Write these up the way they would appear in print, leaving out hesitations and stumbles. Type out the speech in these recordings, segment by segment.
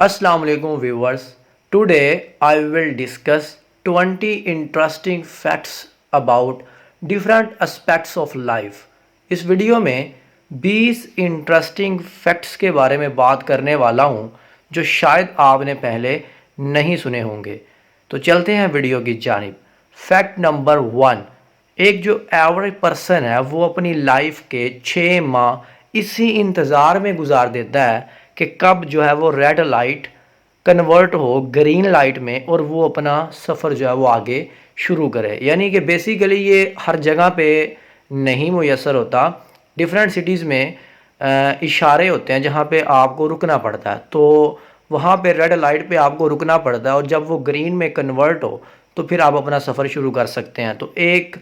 Assalamu alaikum viewers. Today I will discuss 20 interesting facts about different aspects of life. इस video में 20 interesting facts के बारे में बात करने वाला हूँ जो शायद आपने पहले नहीं सुने होंगे। तो चलते हैं वीडियो की जानिब। फैक्ट नंबर 1, एक जो एवरेज पर्सन है वो अपनी लाइफ के 6 माह इसी इंतज़ार में गुजार देता है कि कब जो है वो रेड लाइट कन्वर्ट हो ग्रीन लाइट में और वो अपना सफ़र जो है वो आगे शुरू करे। यानी कि बेसिकली ये हर जगह पे नहीं मुयसर होता। डिफरेंट सिटीज़ में इशारे होते हैं जहाँ पे आपको रुकना पड़ता है, तो वहाँ पे रेड लाइट पे आपको रुकना पड़ता है और जब वो ग्रीन में कन्वर्ट हो तो फिर आप अपना सफ़र शुरू कर सकते हैं। तो एक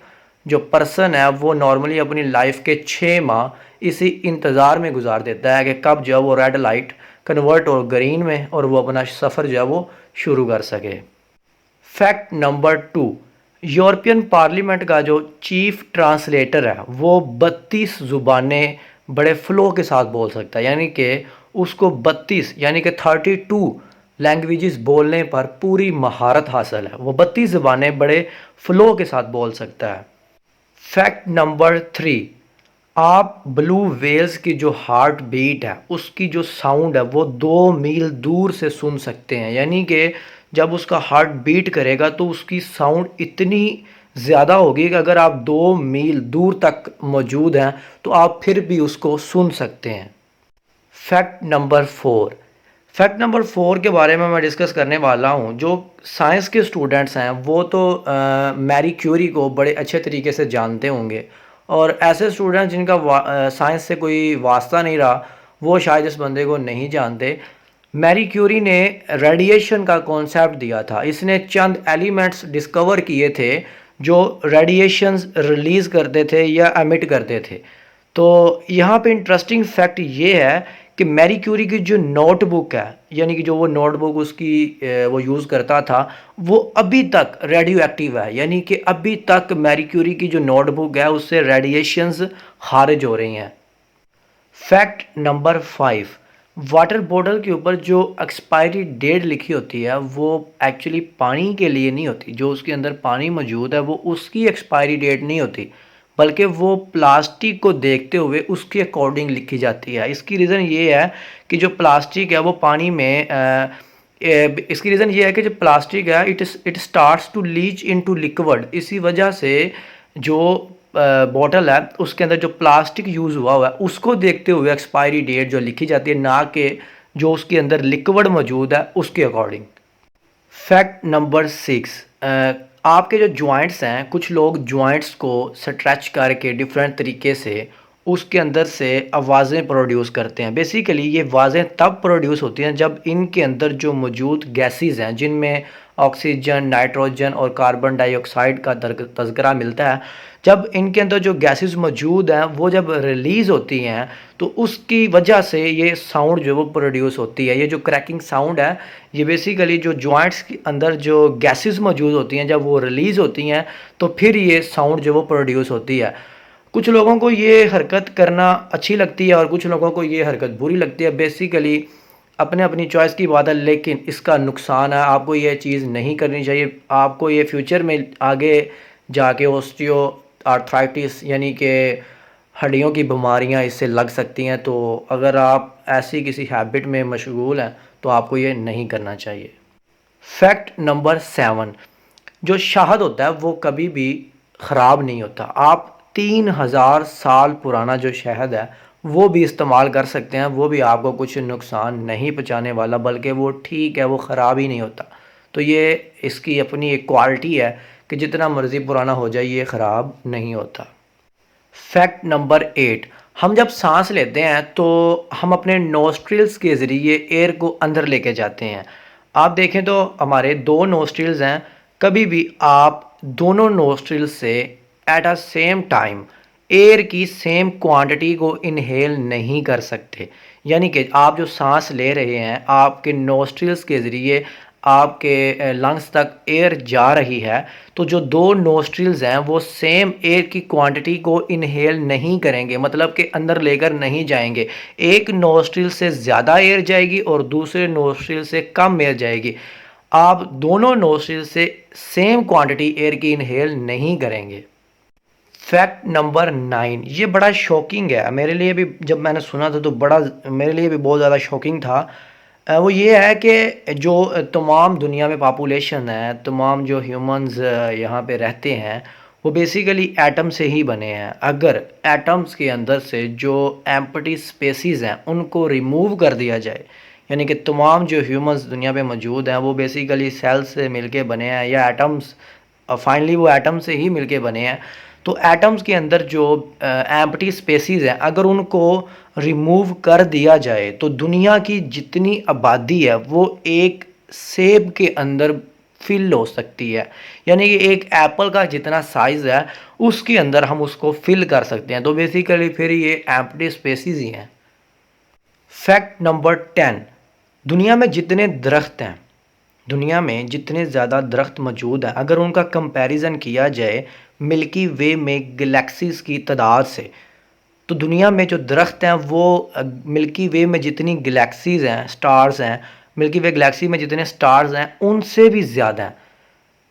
जो पर्सन है वो नॉर्मली अपनी लाइफ के 6 माह इसी इंतज़ार में गुजार देता है कि कब जो है वो रेड लाइट कन्वर्ट हो ग्रीन में और वो अपना सफ़र जो है वो शुरू कर सके। फैक्ट नंबर 2, यूरोपियन पार्लियामेंट का जो चीफ ट्रांसलेटर है वो 32 ज़ुबानें बड़े फ़्लो के साथ बोल सकता है। यानी कि उसको 32 यानी कि 32 लैंग्वेजेस बोलने पर पूरी महारत हासिल है। वो 32 ज़ुबानें बड़े फ़्लो के साथ बोल सकता है। फैक्ट नंबर 3, आप ब्लू वेल्स की जो हार्ट बीट है उसकी जो साउंड है वो 2 मील दूर से सुन सकते हैं। यानी कि जब उसका हार्ट बीट करेगा तो उसकी साउंड इतनी ज़्यादा होगी कि अगर आप 2 मील दूर तक मौजूद हैं तो आप फिर भी उसको सुन सकते हैं। फैक्ट नंबर 4, फैक्ट नंबर 4 के बारे में मैं डिस्कस करने वाला हूँ। जो साइंस के स्टूडेंट्स हैं वो तो मैरी क्यूरी को बड़े अच्छे तरीके से जानते होंगे, और ऐसे स्टूडेंट्स जिनका साइंस से कोई वास्ता नहीं रहा वो शायद इस बंदे को नहीं जानते। मैरी क्यूरी ने रेडिएशन का कॉन्सेप्ट दिया था। इसने चंद एलिमेंट्स डिस्कवर किए थे जो रेडिएशंस रिलीज़ करते थे या एमिट करते थे। तो यहाँ पे इंटरेस्टिंग फैक्ट ये है कि मैरी क्यूरी की जो नोटबुक है, यानी कि जो वो नोटबुक उसकी वो यूज़ करता था, वो अभी तक रेडियो एक्टिव है। यानी कि अभी तक मैरी क्यूरी की जो नोटबुक है उससे रेडिएशंस खारिज हो रही हैं। फैक्ट नंबर 5, वाटर बॉटल के ऊपर जो एक्सपायरी डेट लिखी होती है वो एक्चुअली पानी के लिए नहीं होती। जो उसके अंदर पानी मौजूद है वो उसकी एक्सपायरी डेट नहीं होती, बल्कि वो प्लास्टिक को देखते हुए उसके अकॉर्डिंग लिखी जाती है। इसकी रीज़न ये है कि जो प्लास्टिक है वो पानी में इसकी रीज़न ये है कि जो प्लास्टिक है it starts to leach into liquid. इसी वजह से जो बॉटल है उसके अंदर जो प्लास्टिक यूज़ हुआ है उसको देखते हुए एक्सपायरी डेट जो लिखी जाती है, ना कि जो उसके अंदर लिक्विड मौजूद है उसके अकॉर्डिंग। फैक्ट नंबर 6, आपके जो जॉइंट्स हैं, कुछ लोग जॉइंट्स को स्ट्रेच करके डिफरेंट तरीके से उसके अंदर से आवाज़ें प्रोड्यूस करते हैं। बेसिकली ये आवाज़ें तब प्रोड्यूस होती हैं जब इनके अंदर जो मौजूद गैसेस हैं, जिनमें ऑक्सीजन, नाइट्रोजन और कार्बन डाइऑक्साइड का तज़किरा मिलता है, जब इनके अंदर जो गैसेस मौजूद हैं वो जब रिलीज़ होती हैं तो उसकी वजह से ये साउंड जो है वो प्रोड्यूस होती है। ये जो क्रैकिंग साउंड है ये बेसिकली जो जॉइंट्स के अंदर जो गैसेस मौजूद होती हैं जब वो रिलीज़ होती हैं तो फिर ये साउंड जो वो प्रोड्यूस होती है। कुछ लोगों को ये हरकत करना अच्छी लगती है और कुछ लोगों को ये हरकत बुरी लगती है। बेसिकली अपने अपनी चॉइस की बात है, लेकिन इसका नुकसान है। आपको ये चीज़ नहीं करनी चाहिए। आपको ये फ्यूचर में आगे जाके ऑस्टियो आर्थराइटिस यानी कि हड्डियों की बीमारियां इससे लग सकती हैं। तो अगर आप ऐसी किसी हैबिट में मशगूल हैं तो आपको ये नहीं करना चाहिए। फैक्ट नंबर 7, जो शहद होता है वो कभी भी ख़राब नहीं होता। आप 3000 साल पुराना जो शहद है वो भी इस्तेमाल कर सकते हैं, वो भी आपको कुछ नुकसान नहीं पहुँचाने वाला, बल्कि वो ठीक है, वो ख़राब ही नहीं होता। तो ये इसकी अपनी एक क्वालिटी है कि जितना मर्ज़ी पुराना हो जाए ये ख़राब नहीं होता। फैक्ट नंबर 8, हम जब सांस लेते हैं तो हम अपने नोस्ट्रिल्स के ज़रिए एयर को अंदर लेके जाते हैं। आप देखें तो हमारे 2 नोस्ट्रिल्स हैं। कभी भी आप दोनों नोस्ट्रिल्स से at a same time air की सेम क्वांटिटी को इनहेल नहीं कर सकते। यानी कि आप जो सांस ले रहे हैं आपके नोस्ट्रिल्स के ज़रिए आपके लंग्स तक एयर जा रही है, तो जो दो नोस्ट्रिल्स हैं वो सेम एयर की क्वांटिटी को इनहेल नहीं करेंगे, मतलब कि अंदर लेकर नहीं जाएंगे। एक नोस्ट्रिल से ज़्यादा एयर जाएगी और दूसरे नोस्ट्रिल से कम एयर जाएगी। आप दोनों नोस्ट्रिल से सेम क्वांटिटी एयर की इनहेल नहीं करेंगे। फैक्ट नंबर 9, ये बड़ा शॉकिंग है मेरे लिए भी, जब मैंने सुना था तो बड़ा मेरे लिए भी बहुत ज़्यादा शॉकिंग था। वो ये है कि जो तमाम दुनिया में पॉपुलेशन है, तमाम जो ह्यूमंस यहाँ पे रहते हैं, वो बेसिकली एटम से ही बने हैं। अगर एटम्स के अंदर से जो एम्प्टी स्पेसीज़ हैं उनको रिमूव कर दिया जाए, यानी कि तमाम जो ह्यूमंस दुनिया पे मौजूद हैं वो बेसिकली सेल्स से मिलके बने हैं या एटम्स, फाइनली वो एटम से ही मिलके बने हैं। तो एटम्स के अंदर जो एम्प्टी स्पेसीज़ हैं अगर उनको रिमूव कर दिया जाए तो दुनिया की जितनी आबादी है वो एक सेब के अंदर फिल हो सकती है। यानी कि एक एप्पल का जितना साइज़ है उसके अंदर हम उसको फिल कर सकते हैं। तो बेसिकली फिर ये एम्प्टी स्पेसीज़ ही हैं। फैक्ट नंबर 10, दुनिया में जितने दरख्त हैं, दुनिया में जितने ज़्यादा दरख्त मौजूद हैं, अगर उनका कंपैरिजन किया जाए मिल्की वे में गैलेक्सीज़ की तादाद से, तो दुनिया में जो दरख्त हैं वो मिल्की वे में जितनी गैलेक्सीज़ हैं, स्टार्स हैं, मिल्की वे गैलेक्सी में जितने स्टार्स हैं उनसे भी ज़्यादा हैं।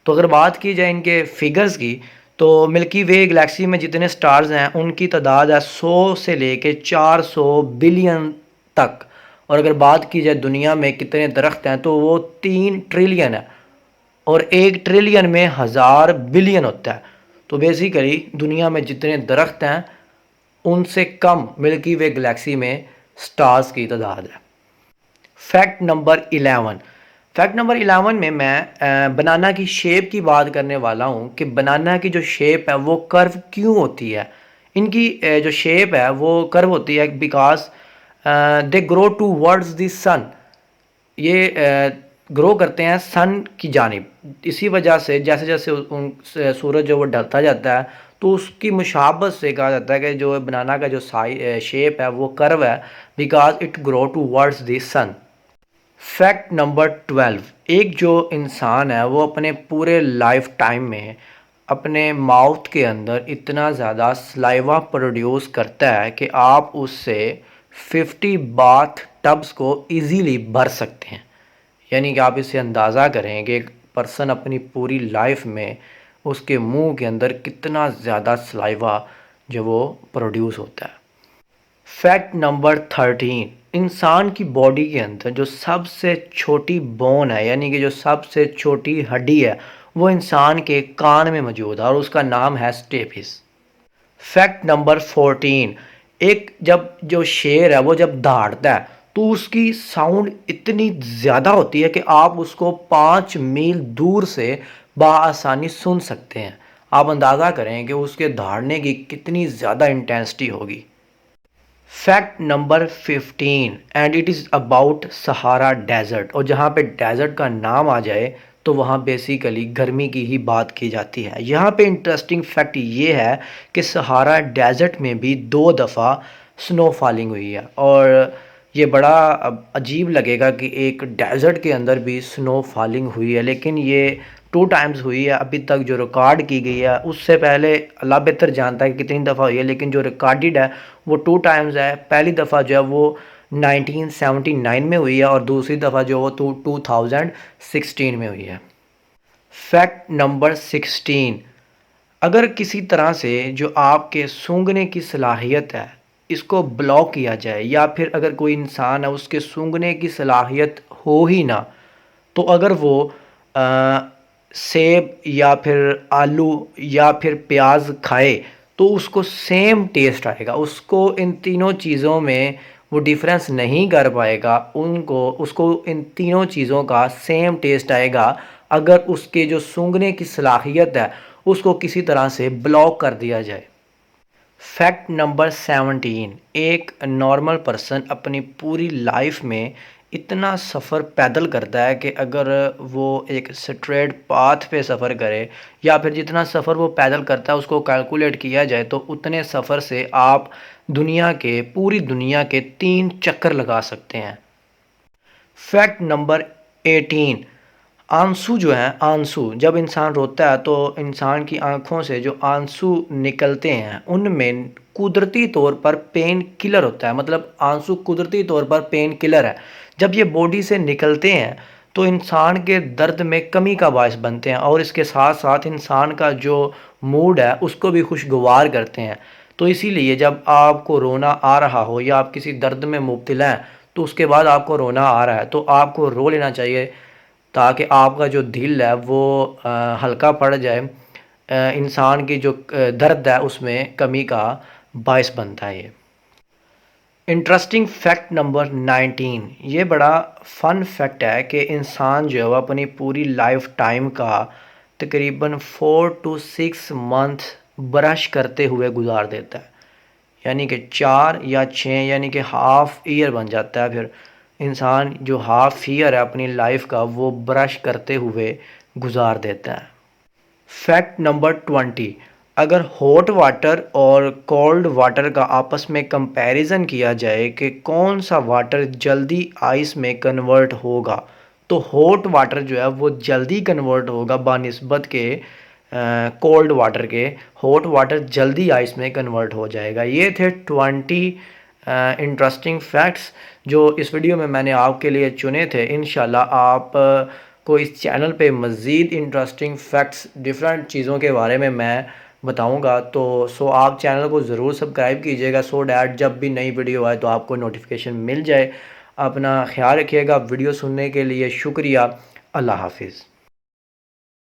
तो अगर बात की जाए इनके फिगर्स की, तो मिल्की वे गैलेक्सी में जितने स्टार्स हैं उनकी तादाद है 100 से लेके 400 बिलियन तक। और अगर बात की जाए दुनिया में कितने दरख्त हैं तो वो 3 ट्रिलियन है, और 1 ट्रिलियन में 1000 बिलियन होता है। तो बेसिकली दुनिया में जितने दरख्त हैं उनसे कम मिल्की वे गैलेक्सी में स्टार्स की तादाद है। फैक्ट नंबर 11, फैक्ट नंबर 11 में मैं बनाना की शेप की बात करने वाला हूँ कि बनाना की जो शेप है वो कर्व क्यों होती है। इनकी जो शेप है वो कर्व होती है because they grow towards the sun. ये ग्रो करते हैं सन की जानिब, इसी वजह से जैसे जैसे उन सूरज जो वो ढलता जाता है तो उसकी मुशाबत से कहा जाता है कि जो बनाना का जो शेप है वो कर्व है because it grow towards the sun. Fact number 12, एक जो इंसान है वो अपने पूरे लाइफ टाइम में अपने माउथ के अंदर इतना ज़्यादा सलाइवा प्रोड्यूस करता है कि आप उससे 50 बाथ टब्स को इजीली भर सकते हैं। यानी कि आप इससे अंदाज़ा करें कि एक पर्सन अपनी पूरी लाइफ में उसके मुंह के अंदर कितना ज़्यादा सलाइवा जो वो प्रोड्यूस होता है। फैक्ट नंबर 13, इंसान की बॉडी के अंदर जो सबसे छोटी बोन है, यानी कि जो सबसे छोटी हड्डी है, वो इंसान के कान में मौजूद है और उसका नाम है स्टेपिस। फैक्ट नंबर 14, एक जब जो शेर है वो जब दहाड़ता है तो उसकी साउंड इतनी ज़्यादा होती है कि आप उसको 5 मील दूर से बआसानी सुन सकते हैं। आप अंदाज़ा करें कि उसके दहाड़ने की कितनी ज़्यादा इंटेंसिटी होगी। Fact number 15, and it is about Sahara desert. और जहाँ पे डेजर्ट का नाम आ जाए तो वहाँ बेसिकली गर्मी की ही बात की जाती है। यहाँ पे इंटरेस्टिंग फैक्ट ये है कि सहारा डेजर्ट में भी 2 दफ़ा स्नो फॉलिंग हुई है। और ये बड़ा अजीब लगेगा कि एक डेजर्ट के अंदर भी स्नो फॉलिंग हुई है, लेकिन ये 2 टाइम्स हुई है अभी तक जो रिकॉर्ड की गई है। उससे पहले अल्लाह बेहतर जानता है कि कितनी दफ़ा हुई है, लेकिन जो रिकॉर्डेड है वो 2 टाइम्स है। पहली दफ़ा जो है वो 1979 में हुई है और दूसरी दफ़ा जो वो 2016 में हुई है। फैक्ट नंबर 16, अगर किसी तरह से जो आपके सूंघने की सलाहियत है इसको ब्लॉक किया जाए, या फिर अगर कोई इंसान है उसके सूंघने की सलाहियत हो ही ना, तो अगर वो सेब या फिर आलू या फिर प्याज खाए तो उसको सेम टेस्ट आएगा। उसको इन तीनों चीज़ों में वो डिफरेंस नहीं कर पाएगा, उनको उसको इन तीनों चीज़ों का सेम टेस्ट आएगा अगर उसके जो सूंघने की सलाहियत है उसको किसी तरह से ब्लॉक कर दिया जाए। फैक्ट नंबर 17, एक नॉर्मल पर्सन अपनी पूरी लाइफ में इतना सफ़र पैदल करता है कि अगर वो एक स्ट्रेट पाथ पे सफ़र करे या फिर जितना सफ़र वो पैदल करता है उसको कैलकुलेट किया जाए तो उतने सफ़र से आप पूरी दुनिया के 3 चक्कर लगा सकते हैं। फैक्ट नंबर 18, आंसू जो हैं, आंसू जब इंसान रोता है तो इंसान की आंखों से जो आंसू निकलते हैं उनमें कुदरती तौर पर पेन किलर होता है। मतलब आंसू कुदरती तौर पर पेन किलर है। जब ये बॉडी से निकलते हैं तो इंसान के दर्द में कमी का बायस बनते हैं और इसके साथ साथ इंसान का जो मूड है उसको भी खुशगवार करते हैं। तो इसीलिए जब आपको रोना आ रहा हो या आप किसी दर्द में मुब्तला हैं तो उसके बाद आपको रोना आ रहा है तो आपको रो लेना चाहिए, ताकि आपका जो दिल है वो हल्का पड़ जाए। इंसान की जो दर्द है उसमें कमी का बायस बनता है ये। इंटरेस्टिंग फैक्ट नंबर 19, ये बड़ा फ़न फैक्ट है कि इंसान जो है वो अपनी पूरी लाइफ टाइम का तकरीबन 4 to 6 मंथ ब्रश करते हुए गुजार देता है। यानी कि 4 या 6, यानी कि हाफ़ ईयर बन जाता है। फिर इंसान जो हाफ़ ईयर है अपनी लाइफ का वो ब्रश करते हुए गुजार देता है। फैक्ट नंबर 20, अगर हॉट वाटर और कोल्ड वाटर का आपस में कंपैरिजन किया जाए कि कौन सा वाटर जल्दी आइस में कन्वर्ट होगा, तो हॉट वाटर जो है वो जल्दी कन्वर्ट होगा बानिस्बत के कोल्ड वाटर के। हॉट वाटर जल्दी आइस में कन्वर्ट हो जाएगा। ये थे 20 इंटरेस्टिंग फैक्ट्स जो इस वीडियो में मैंने आपके लिए चुने थे। इंशाल्लाह आप को इस चैनल पे मज़ीद इंटरेस्टिंग फैक्ट्स डिफरेंट चीज़ों के बारे में मैं बताऊंगा। तो आप चैनल को ज़रूर सब्सक्राइब कीजिएगा सो डैट जब भी नई वीडियो आए तो आपको नोटिफिकेशन मिल जाए। अपना ख्याल रखिएगा। वीडियो सुनने के लिए शुक्रिया। अल्लाह हाफिज़।